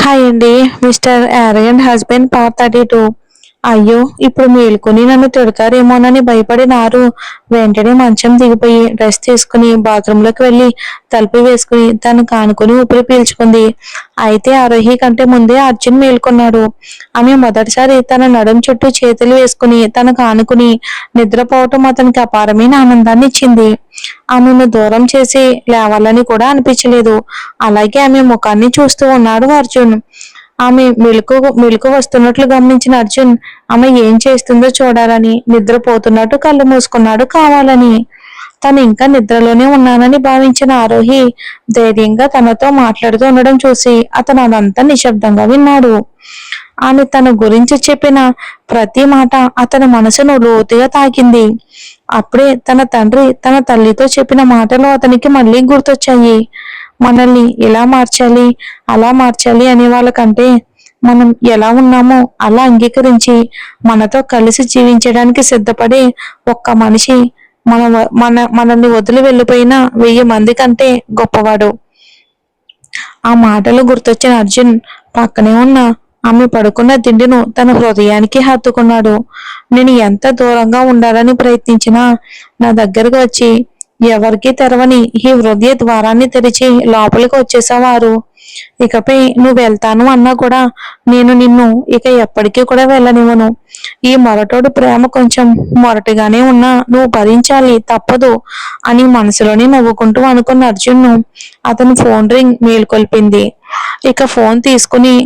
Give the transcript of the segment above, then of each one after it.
Hi అండి. Mister యారగంట్ husband part 32. అయ్యో, ఇప్పుడు మేలుకొని నన్ను తిడతారేమోనని భయపడినారు. వెంటనే మంచం దిగిపోయి డ్రెస్ తీసుకుని బాత్రూంలోకి వెళ్ళి తలుపు వేసుకుని తను కానుకొని ఊపిరి పీల్చుకుంది. అయితే ఆరోహి కంటే ముందే అర్జున్ మేల్కొన్నాడు. ఆమె మొదటిసారి తన నడుం చుట్టూ చేతులు వేసుకుని తను కానుకుని నిద్రపోవటం అతనికి అపారమైన ఆనందాన్ని ఇచ్చింది. ఆమెను దూరం చేసి లేవాలని కూడా అనిపించలేదు. అలాగే ఆమె ముఖాన్ని చూస్తూ ఉన్నాడు అర్జున్. ఆమె మెలకు వస్తున్నట్లు గమనించిన అర్జున్ ఆమె ఏం చేస్తుందో చూడాలని నిద్రపోతున్నట్టు కళ్ళు మూసుకున్నాడు కావాలని. తను ఇంకా నిద్రలోనే ఉన్నానని భావించిన ఆరోహి ధైర్యంగా తనతో మాట్లాడుతూ ఉండడం చూసి అతను అదంతా నిశ్శబ్దంగా విన్నాడు. ఆమె తన గురించి చెప్పిన ప్రతి మాట అతని మనసును లోతుగా తాకింది. అప్పుడే తన తండ్రి తన తల్లితో చెప్పిన మాటలు అతనికి మళ్ళీ గుర్తొచ్చాయి. మనల్ని ఇలా మార్చాలి, అలా మార్చాలి అనే వాళ్ళకంటే మనం ఎలా ఉన్నామో అలా అంగీకరించి మనతో కలిసి జీవించడానికి సిద్ధపడే ఒక్క మనిషి మనల్ని వదిలి వెళ్ళిపోయిన 1000 మంది కంటే గొప్పవాడు. ఆ మాటలు గుర్తొచ్చిన అర్జున్ పక్కనే ఉన్న ఆమె పడుకున్న దిండును తన హృదయానికి హత్తుకున్నాడు. నేను ఎంత దూరంగా ఉండాలని ప్రయత్నించినా నా దగ్గరకు వచ్చి ఎవరికీ తెరవని ఈ హృదయ ద్వారాన్ని తెరిచి లోపలికి వచ్చేసేవారు. ఇకపై నువ్వు వెళ్తాను అన్నా కూడా నేను నిన్ను ఇక ఎప్పటికీ కూడా వెళ్ళనివ్వను. ఈ మొరటోడు ప్రేమ కొంచెం మొరటిగానే ఉన్నా నువ్వు భరించాలి, తప్పదు అని మనసులోనే నవ్వుకుంటూ అనుకున్న అర్జున్ను అతని ఫోన్ రింగ్ మేల్కొల్పింది. ఇక ఫోన్ తీసుకుని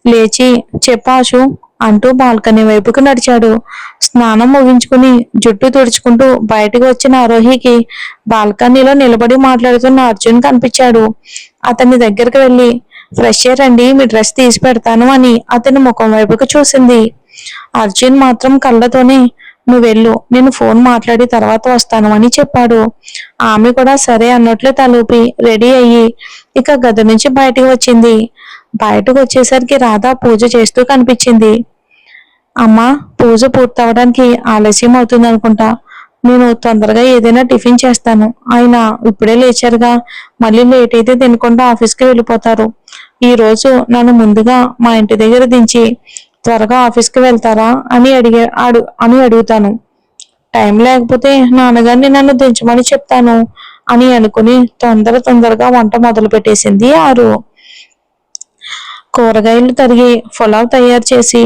లేచి చెప్పాశు అంటూ బాల్కనీ వైపుకు నడిచాడు. స్నానం ముగించుకుని జుట్టు తుడుచుకుంటూ బయటకు వచ్చిన ఆరోహికి బాల్కనీలో నిలబడి మాట్లాడుతున్న అర్జున్ కనిపించాడు. అతని దగ్గరికి వెళ్ళి ఫ్రెష్ ఎయిర్ రండి, మీ డ్రెస్ తీసి పెడతాను అని అతని ముఖం వైపుకు చూసింది. అర్జున్ మాత్రం కళ్ళతోనే నువ్వు వెళ్ళు, నేను ఫోన్ మాట్లాడి తర్వాత వస్తాను అని చెప్పాడు. ఆమె కూడా సరే అన్నట్లు తలూపి రెడీ అయ్యి ఇక గది నుంచి బయటకు వచ్చింది. బయటకు వచ్చేసరికి రాధ పూజ చేస్తూ కనిపించింది. అమ్మా, పూజ పూర్తవడానికి ఆలస్యం అవుతుంది అనుకుంటా. నేను తొందరగా ఏదైనా టిఫిన్ చేస్తాను. ఆయన ఇప్పుడే లేచారుగా, మళ్ళీ లేట్ అయితే తినకుండా ఆఫీస్కి వెళ్ళిపోతారు. ఈ రోజు నన్ను ముందుగా మా ఇంటి దగ్గర దించి త్వరగా ఆఫీస్కి వెళ్తారా అని అడుగుతాను. టైం లేకపోతే నాన్నగారిని నన్ను దించమని చెప్తాను అని అనుకుని తొందరగా వంట మొదలు పెట్టేసింది ఆరు. కూరగాయలు తరిగి పులావ్ తయారు చేసి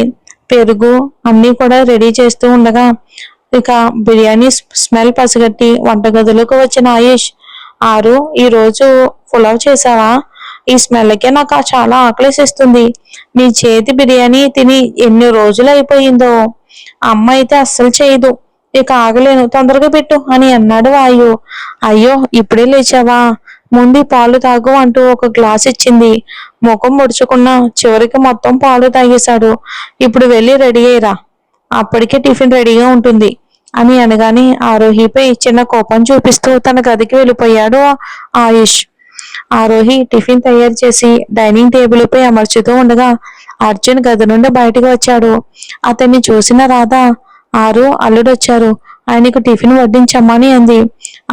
పెరుగు అన్నీ కూడా రెడీ చేస్తూ ఉండగా ఇక బిర్యానీ స్మెల్ పసిగట్టి వంటగదిలోకి వచ్చిన ఆయుష్, ఆరు ఈరోజు పులావ్ చేసావా? ఈ స్మెల్కే నాకు చాలా ఆకలేసిస్తుంది. నీ చేతి బిర్యానీ తిని ఎన్ని రోజులు అయిపోయిందో. అమ్మ అయితే అస్సలు చేయదు. ఇక ఆగలేను, తొందరగా పెట్టు అని అన్నాడు వాయు. అయ్యో, ఇప్పుడే లేచావా? ముందు పాలు తాగు అంటూ ఒక గ్లాస్ ఇచ్చింది. ముఖం ముడుచుకున్న చివరికి మొత్తం పాలు తాగేశాడు. ఇప్పుడు వెళ్ళి రెడీ అయ్యిరా, అప్పటికే టిఫిన్ రెడీగా ఉంటుంది అని అనగానే ఆరోహిపై చిన్న కోపం చూపిస్తూ తన గదికి వెళ్ళిపోయాడు ఆయుష్. ఆరోహి టిఫిన్ తయారు చేసి డైనింగ్ టేబుల్ పై అమర్చుతూ ఉండగా అర్జున్ గది నుండి బయటకు వచ్చాడు. అతన్ని చూసిన రాధ, ఆరు అల్లుడొచ్చారు, ఆయనకు టిఫిన్ వడ్డించమ్మని అంది.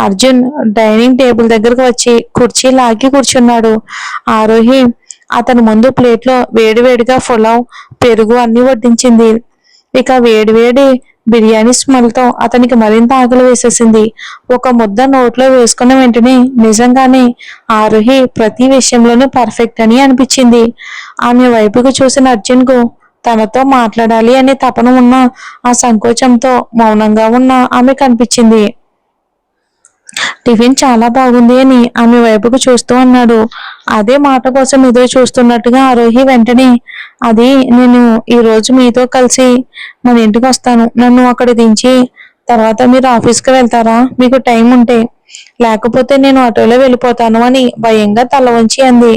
అర్జున్ డైనింగ్ టేబుల్ దగ్గరకు వచ్చి కుర్చీ లాగి కూర్చున్నాడు. ఆరోహి అతని ముందు ప్లేట్లో వేడివేడిగా పులావ్, పెరుగు అన్ని వడ్డించింది. ఇక వేడివేడి బిర్యానీ స్మెల్తో అతనికి మరింత ఆకలి వేసేసింది. ఒక ముద్ద నోట్లో వేసుకున్న వెంటనే నిజంగానే ఆరోహి ప్రతి విషయంలోనూ పర్ఫెక్ట్ అని అనిపించింది. ఆమె వైపుకు చూసిన అర్జున్కు తనతో మాట్లాడాలి అనే తపన ఉన్న ఆ సంకోచంతో మౌనంగా ఉన్న ఆమె కనిపించింది. టిఫిన్ చాలా బాగుంది అని ఆమె వైపుకు చూస్తూ అన్నాడు. అదే మాట కోసం ఎదురు చూస్తున్నట్టుగా ఆరోహి వెంటనే, అది నేను ఈ రోజు మీతో కలిసి మన ఇంటికి వస్తాను. నన్ను అక్కడ దించి తర్వాత మీరు ఆఫీస్కి వెళ్తారా? మీకు టైం ఉంటే, లేకపోతే నేను ఆటోలో వెళ్ళిపోతాను అని భయంగా తల వంచి అంది.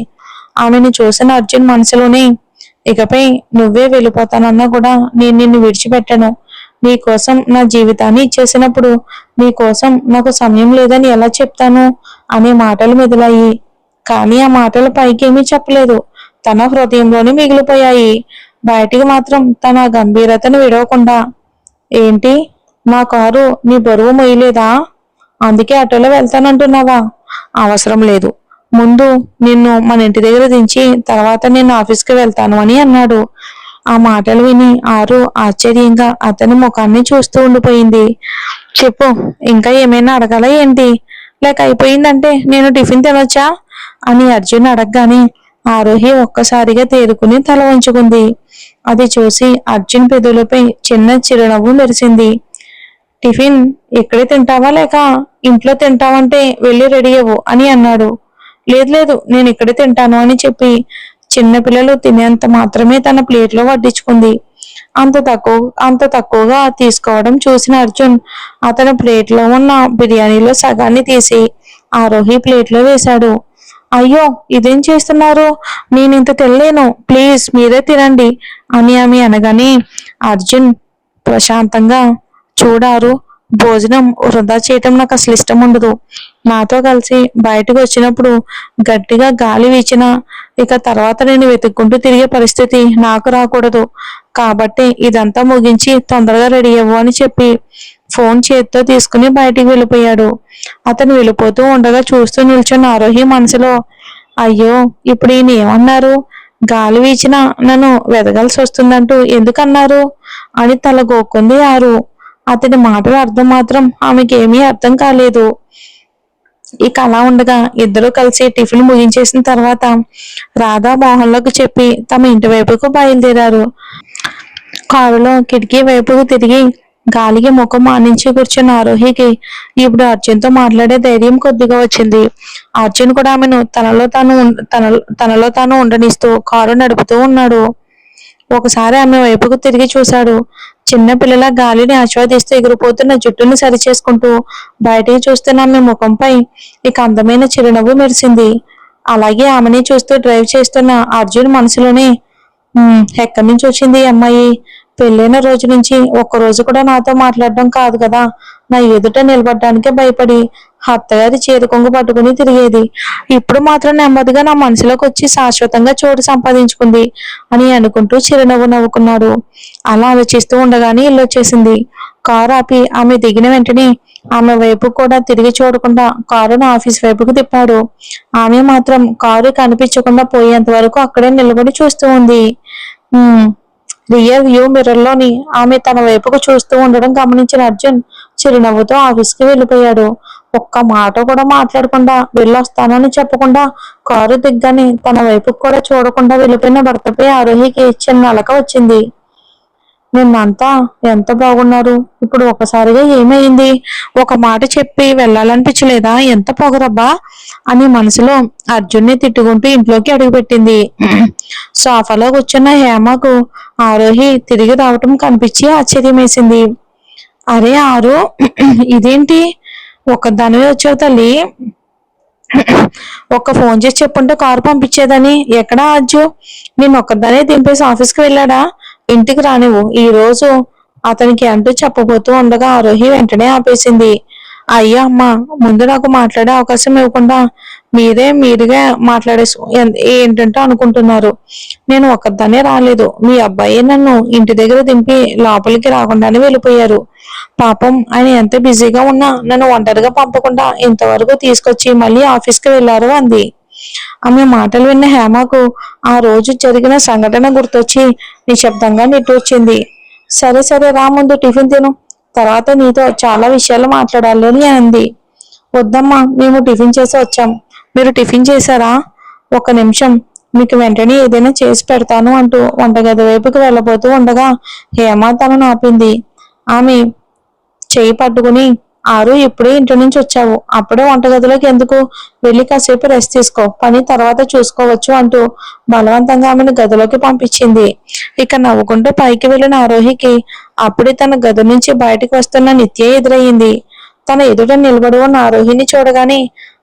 ఆమెను చూసిన అర్జున్ మనసులోనే, ఇకపై నువ్వే వెళ్ళిపోతానన్నా కూడా నేను నిన్ను విడిచిపెట్టను. నీ కోసం నా జీవితాన్ని ఇచ్చేసినప్పుడు నీ కోసం నాకు సమయం లేదని ఎలా చెప్తాను అనే మాటలు మెదిలాయి. కానీ ఆ మాటలు పైకి ఏమీ చెప్పలేదు, తన హృదయంలోనే మిగిలిపోయాయి. బయటికి మాత్రం తన గంభీరతను విడవకుండా, ఏంటి, నా కారు నీ బరువు మొయ్యలేదా? అందుకే ఆటోలో వెళ్తానంటున్నావా? అవసరం లేదు, ముందు నిన్ను మన ఇంటి దగ్గర దించి తర్వాత నేను ఆఫీస్కి వెళ్తాను అని అన్నాడు. ఆ మాటలు విని ఆరు ఆశ్చర్యంగా అతని ముఖాన్ని చూస్తూ ఉండిపోయింది. చెప్పు, ఇంకా ఏమైనా అడగాల ఏంటి? లేక అయిపోయిందంటే నేను టిఫిన్ తినొచ్చా అని అర్జున్ అడగగానే ఆరోహి ఒక్కసారిగా తేరుకుని తల వంచుకుంది. అది చూసి అర్జున్ పెదవులపై చిన్న చిరునవ్వు మెరిసింది. టిఫిన్ ఇక్కడే తింటావా లేక ఇంట్లో తింటావంటే వెళ్ళి రెడీ అవ్వు అని అన్నాడు. లేదు లేదు, నేను ఇక్కడే తింటాను అని చెప్పి చిన్నపిల్లలు తినేంత మాత్రమే తన ప్లేట్లో వడ్డించుకుంది. అంత తక్కువగా తీసుకోవడం చూసిన అర్జున్ అతని ప్లేట్లో ఉన్న బిర్యానీలో సగాన్ని తీసి ఆరోహి ప్లేట్లో వేశాడు. అయ్యో, ఇదేం చేస్తున్నారు? నేను ఇంత తినలేను, ప్లీజ్ మీరే తినండి అని ఆమె అనగానే అర్జున్ ప్రశాంతంగా, చూడారు, భోజనం వృధా చేయటం నాకు అసలు ఇష్టం ఉండదు. నాతో కలిసి బయటకు వచ్చినప్పుడు గట్టిగా గాలి వీచినా ఇక తర్వాత నేను వెతుక్కుంటూ తిరిగే పరిస్థితి నాకు రాకూడదు. కాబట్టి ఇదంతా ముగించి తొందరగా రెడీ అవ్వు అని చెప్పి ఫోన్ చేతితో తీసుకుని బయటికి వెళ్ళిపోయాడు. అతను వెళ్ళిపోతూ ఉండగా చూస్తూ నిల్చున్న ఆరోహి మనసులో, అయ్యో, ఇప్పుడు ఈయన ఏమన్నారు? గాలి వీచినా నన్ను వెదగాల్సి వస్తుందంటూ ఎందుకన్నారు అని తల గోక్కుంది ఆరు. అతని మాటల అర్థం మాత్రం ఆమెకేమీ అర్థం కాలేదు. ఇక అలా ఉండగా ఇద్దరూ కలిసి టిఫిన్ ముగించేసిన తర్వాత రాధా మోహన్లకు చెప్పి తమ ఇంటి వైపుకు బయలుదేరారు. కారులో కిటికీ వైపుకు తిరిగి గాలికి ముఖం ఆనించి కూర్చున్న ఆరోహికి ఇప్పుడు అర్జున్తో మాట్లాడే ధైర్యం కొద్దిగా వచ్చింది. అర్జున్ కూడా ఆమెను తనలో తాను ఉండనిస్తూ కారు నడుపుతూ ఉన్నాడు. ఒకసారి ఆమె వైపుకు తిరిగి చూశాడు. చిన్న పిల్లల గాలిని ఆస్వాదిస్తూ ఎగిరిపోతున్న జుట్టును సరిచేసుకుంటూ బయటికి చూస్తున్న ఆమె ముఖంపై ఇక అందమైన చిరునవ్వు మెరిసింది. అలాగే ఆమెని చూస్తూ డ్రైవ్ చేస్తున్న అర్జున్ మనసులోనే, ఎక్కడి నుంచి వచ్చింది ఈ అమ్మాయి? పెళ్ళైన రోజు నుంచి ఒక్కరోజు కూడా నాతో మాట్లాడడం కాదు కదా, నా ఎదుట నిలబడ్డానికే భయపడి అత్తగారి చీర కొంగు పట్టుకుని తిరిగేది. ఇప్పుడు మాత్రం నెమ్మదిగా నా మనసులోకి వచ్చి శాశ్వతంగా చోటు సంపాదించుకుంది అని అనుకుంటూ చిరునవ్వు నవ్వుకున్నాడు. అలా ఆలోచిస్తూ ఉండగానే ఇల్లు వచ్చేసింది. కారు ఆపి ఆమె దిగిన వెంటనే ఆమె వైపు కూడా తిరిగి చూడకుండా కారును ఆఫీస్ వైపుకు తిప్పాడు. ఆమె మాత్రం కారు కనిపించకుండా పోయేంత వరకు అక్కడే నిలబడి చూస్తూ ఉంది. రియర్ వ్యూ మిర్రర్ లోని ఆమె తన వైపుకు చూస్తూ ఉండడం గమనించిన అర్జున్ చిరునవ్వుతో ఆఫీస్కి వెళ్ళిపోయాడు. ఒక్క మాట కూడా మాట్లాడకుండా వెళ్ళొస్తానని చెప్పకుండా కారు దిగ్గానే తన వైపుకు కూడా చూడకుండా వెళ్ళిపోయిన భర్తపై ఆరోహికి చిన్న అలక వచ్చింది. నిన్నంతా ఎంత బాగున్నారు, ఇప్పుడు ఒకసారిగా ఏమైంది? ఒక మాట చెప్పి వెళ్ళాలనిపించలేదా? ఎంత పొగరబ్బా అని మనసులో అర్జున్ని తిట్టుకుంటూ ఇంట్లోకి అడుగుపెట్టింది. సోఫాలో కూర్చున్న హేమకు ఆరోహి తిరిగి రావటం కనిపించి ఆశ్చర్యం వేసింది. అరే ఆరు, ఇదేంటి ఒక్కదానివే వచ్చావు తల్లి? ఒక్క ఫోన్ చేసి చెప్పుంటే కారు పంపించేదని. ఎక్కడా అజ్జు? నేను ఒక్కదానే దింపేసి ఆఫీస్కి వెళ్ళాడా? ఇంటికి రానివ్వు ఈ రోజు అతనికి అంటూ చెప్పబోతూ ఉండగా ఆరోహి వెంటనే ఆపేసింది. అయ్యా అమ్మా, ముందు నాకు మాట్లాడే అవకాశం ఇవ్వకుండా మీరుగా మాట్లాడే ఏంటంటే అనుకుంటున్నారు. నేను ఒక్కదానే రాలేదు, మీ అబ్బాయి నన్ను ఇంటి దగ్గర దింపి లోపలికి రాకుండానే వెళ్ళిపోయారు. పాపం ఆయన ఎంత బిజీగా ఉన్నా నన్ను ఒంటరిగా పంపకుండా ఇంతవరకు తీసుకొచ్చి మళ్ళీ ఆఫీస్కి వెళ్ళారు అంది. ఆమె మాటలు విన్న హేమకు ఆ రోజు జరిగిన సంఘటన గుర్తొచ్చి నిశ్శబ్దంగా నిట్టూర్చింది. సరే సరే రా, ముందు టిఫిన్ తిను, తర్వాత నీతో చాలా విషయాలు మాట్లాడాలి అని అంది. వద్దమ్మా, మేము టిఫిన్ చేసి వచ్చాం. మీరు టిఫిన్ చేశారా? ఒక నిమిషం, మీకు వెంటనే ఏదైనా చేసి పెడతాను అంటూ వంటగది వైపుకి వెళ్ళబోతూ ఉండగా హేమ తనను ఆపింది. ఆమె చేయి పట్టుకుని, ఆరు, ఇప్పుడే ఇంటి నుంచి వచ్చావు, అప్పుడే వంటగదిలోకి ఎందుకు? వెళ్ళి కాసేపు రెస్ట్ తీసుకో, పని తర్వాత చూసుకోవచ్చు అంటూ బలవంతంగా ఆమెను గదిలోకి పంపించింది. ఇక నవ్వుకుంటూ పైకి వెళ్ళిన ఆరోహికి అప్పుడే తన గది నుంచి బయటకు వస్తున్న నిత్య ఎదురయ్యింది. తన ఎదుట నిలబడి ఉన్న ఆరోహిని చూడగానే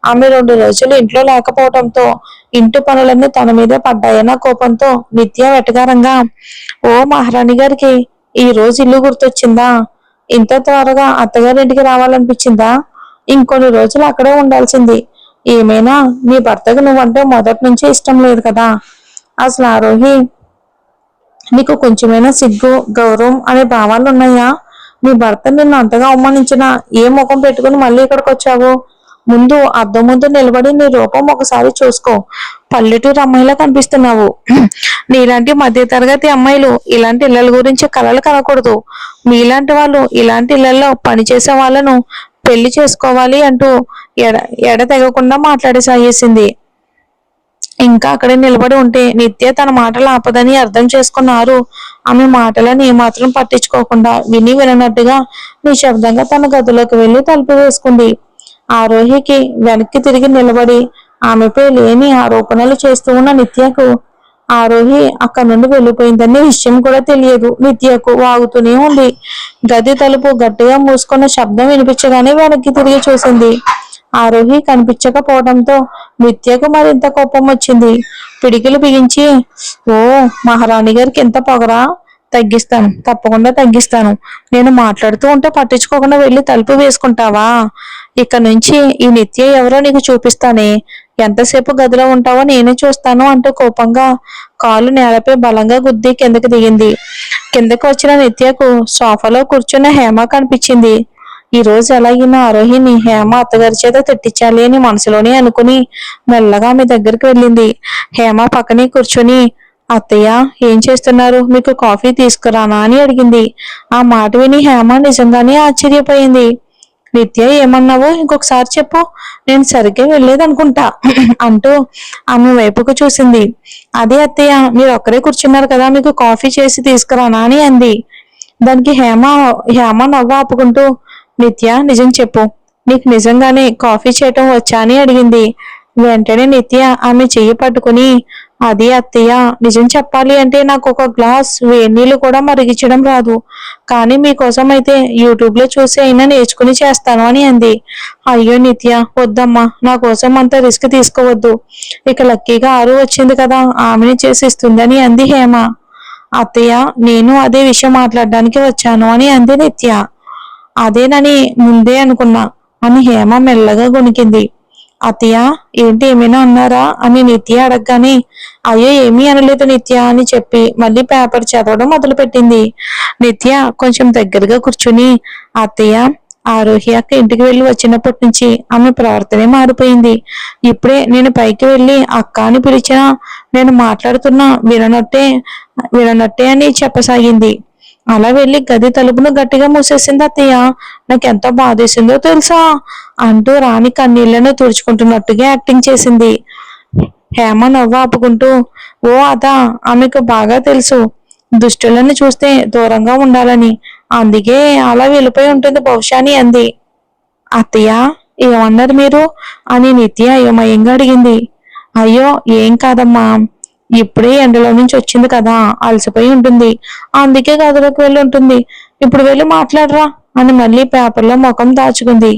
ఆమె 2 రోజులు ఇంట్లో లేకపోవడంతో ఇంటి పనులన్నీ తన మీదే పడ్డాయన్న కోపంతో నిత్య వెటకారంగా, ఓ మహారాణి గారికి ఈ రోజు ఇల్లు గుర్తొచ్చిందా? ఇంత త్వరగా అత్తగారింటికి రావాలనిపించిందా? ఇంకొన్ని రోజులు అక్కడే ఉండాల్సింది. ఏమైనా నీ భర్తకు నువ్వంటే మొదటి నుంచి ఇష్టం లేదు కదా? అసలు ఆరోహి, నీకు కొంచెమైనా సిగ్గు, గౌరవం అనే భావాలు ఉన్నాయా? నీ భర్త నిన్ను అంతగా అవమానించినా ఏ ముఖం పెట్టుకుని మళ్ళీ ఇక్కడికి వచ్చావు? ముందు అద్దం ముందు నిలబడి నీ రూపం ఒకసారి చూసుకో. పల్లెటూరు అమ్మాయిలా కనిపిస్తున్నావు. నీలాంటి మధ్య తరగతి అమ్మాయిలు ఇలాంటి ఇళ్ళల గురించి కలలు కనకూడదు. మీలాంటి వాళ్ళు ఇలాంటి ఇళ్లలో పనిచేసే వాళ్ళను పెళ్లి చేసుకోవాలి అంటూ ఎడ ఎడతెగకుండా మాట్లాడసాగేసింది. ఇంకా అక్కడే నిలబడి ఉంటే నిత్య తన మాటలు ఆపదని అర్థం చేసుకున్నారు. ఆమె మాటలను ఏమాత్రం పట్టించుకోకుండా విని వినట్టుగా నిశ్శబ్దంగా తన గదిలోకి వెళ్లి తలుపు వేసుకుంది. ఆరోహికి వెనక్కి తిరిగి నిలబడి ఆమెపై లేని ఆరోపణలు చేస్తూ ఉన్న నిత్యకు ఆరోహి అక్కడి నుండి వెళ్ళిపోయిందనే విషయం కూడా తెలియదు. నిత్యకు వాగుతూనే ఉంది. గది తలుపు గట్టిగా మూసుకున్న శబ్దం వినిపించగానే వెనక్కి తిరిగి చూసింది. ఆరోహి కనిపించకపోవడంతో నిత్యకు మరింత కోపం వచ్చింది. పిడికిలు బిగించి, ఓ మహారాణి గారికి ఎంత పొగరా, తగ్గిస్తాను, తప్పకుండా తగ్గిస్తాను. నేను మాట్లాడుతూ ఉంటే పట్టించుకోకుండా వెళ్ళి తలుపు వేసుకుంటావా? ఇక నుంచి ఈ నిత్య ఎవరో నీకు చూపిస్తానే. ఎంతసేపు గదిలో ఉంటావో నేనే చూస్తాను అంటూ కోపంగా కాలు నేలపై బలంగా గుద్ది కిందకి దిగింది. కిందకి వచ్చిన నిత్యకు సోఫాలో కూర్చున్న హేమ కనిపించింది. ఈ రోజు ఎలాగిన ఆరోహిని హేమ అత్తగారి చేత తిట్టించాలి అని మనసులోనే అనుకుని మెల్లగా ఆమె దగ్గరికి వెళ్ళింది. హేమ పక్కనే కూర్చుని, అత్తయ్య ఏం చేస్తున్నారు, మీకు కాఫీ తీసుకురానా అని అడిగింది. ఆ మాట విని హేమ నిజంగానే ఆశ్చర్యపోయింది. నిత్య ఏమన్నావో ఇంకొకసారి చెప్పు, నేను సరిగ్గా వెళ్ళలేదనుకుంటా అంటూ ఆమె వైపుకు చూసింది. అదే అత్తయ్య, మీరు ఒక్కరే కూర్చున్నారు కదా, మీకు కాఫీ చేసి తీసుకురానా అని అంది. దానికి హేమ హేమ నవ్వు ఆపుకుంటూ, నిత్య నిజం చెప్పు, నీకు నిజంగానే కాఫీ చేయటం వచ్చా అని అడిగింది. వెంటనే నిత్య ఆమె చెయ్యి పట్టుకుని, అది అత్తయ్య, నిజం చెప్పాలి అంటే నాకు ఒక గ్లాస్ వేడినీళ్ళు కూడా మరిగించడం రాదు. కానీ మీకోసం అయితే యూట్యూబ్ లో చూసి అయినా నేర్చుకుని చేస్తాను అని అంది. అయ్యో నిత్య, వద్దమ్మా, నా కోసం అంత రిస్క్ తీసుకోవద్దు. ఇక లక్కీగా ఆరు వచ్చింది కదా, ఆమెని చేసి ఇస్తుందని అంది హేమ. అత్తయ్య, నేను అదే విషయం మాట్లాడడానికి వచ్చాను అని అంది నిత్య. అదేనని ముందే అనుకున్నా అని హేమ మెల్లగా గొనికింది. అత్తయ్య, ఏంటి ఏమైనా అన్నారా అని నిత్య అడగగానే, అయ్యో ఏమీ అనలేదు నిత్య అని చెప్పి మళ్ళీ పేపర్ చదవడం మొదలుపెట్టింది. నిత్య కొంచెం దగ్గరగా కూర్చుని, అత్తయ్య, ఆరోహి అక్క ఇంటికి వెళ్ళి వచ్చినప్పటి నుంచి ఆమె ప్రవర్తనే మారిపోయింది. ఇప్పుడే నేను పైకి వెళ్ళి అక్క అని పిలిచినా నేను మాట్లాడుతున్నా విననట్టే అని చెప్పసాగింది. అలా వెళ్ళి గది తలుపును గట్టిగా మూసేసింది. అత్తయ్య, నాకెంతో బాధేసిందో తెలుసా అంటూ రాణి కన్నీళ్లను తుడుచుకుంటున్నట్టుగా యాక్టింగ్ చేసింది. హేమ నవ్వు ఆపుకుంటూ, ఓ అదా, ఆమెకు బాగా తెలుసు దుష్టులను చూస్తే దూరంగా ఉండాలని, అందుకే అలా వెళ్ళిపోయి ఉంటుంది బహుశా అని అంది. అత్తయ్య, ఏమన్నారు మీరు అని నిత్య అయోమయంగా అడిగింది. అయ్యో ఏం కాదమ్మా, ఇప్పుడే ఎండలో నుంచి వచ్చింది కదా, అలసిపోయి ఉంటుంది, అందుకే గదిలోకి వెళ్ళి ఉంటుంది. ఇప్పుడు వెళ్ళి మాట్లాడరా అని మళ్ళీ పేపర్లో ముఖం దాచుకుంది.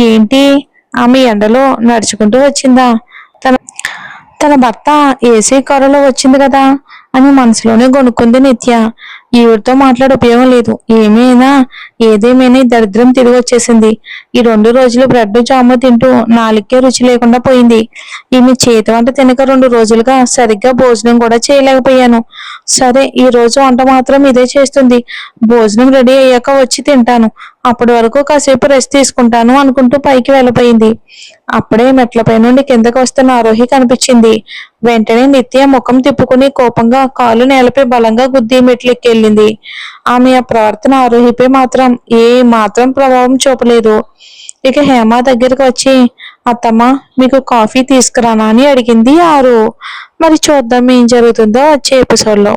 ఏంటి, ఆమె ఎండలో నడుచుకుంటూ వచ్చిందా? తన తన భర్త ఏసీ కారులో వచ్చింది కదా అని మనసులోనే గొనుక్కుంది నిత్య. ఈవిడితో మాట్లాడే ఉపయోగం లేదు. ఏదేమైనా ఈ దరిద్రం తిరిగి వచ్చేసింది. ఈ 2 రోజులు బ్రెడ్ జాము తింటూ నాలుకే రుచి లేకుండా పోయింది. ఈమె చేతి వంట తినక 2 రోజులుగా సరిగ్గా భోజనం కూడా చేయలేకపోయాను. సరే, ఈ రోజు వంట మాత్రం ఇదే చేస్తుంది. భోజనం రెడీ అయ్యాక వచ్చి తింటాను. అప్పటి వరకు కాసేపు రెస్ట్ తీసుకుంటాను అనుకుంటూ పైకి వెళ్ళిపోయింది. అప్పుడే మెట్లపై నుండి కిందకు వస్తున్న ఆరోహి కనిపించింది. వెంటనే నిత్య ముఖం తిప్పుకుని కోపంగా కాలు నేలపై బలంగా గుద్ది మెట్లెక్కెళ్ళింది. ఆమె ఆ ప్రవర్తన ఆరోహిపై మాత్రం ఏ మాత్రం ప్రభావం చూపలేదు. ఇక హేమ దగ్గరకు వచ్చి, అత్తమ్మ, మీకు కాఫీ తీసుకురానా అని అడిగింది ఆరు. మరి చూద్దాం ఏం జరుగుతుందో వచ్చే ఎపిసోడ్లో.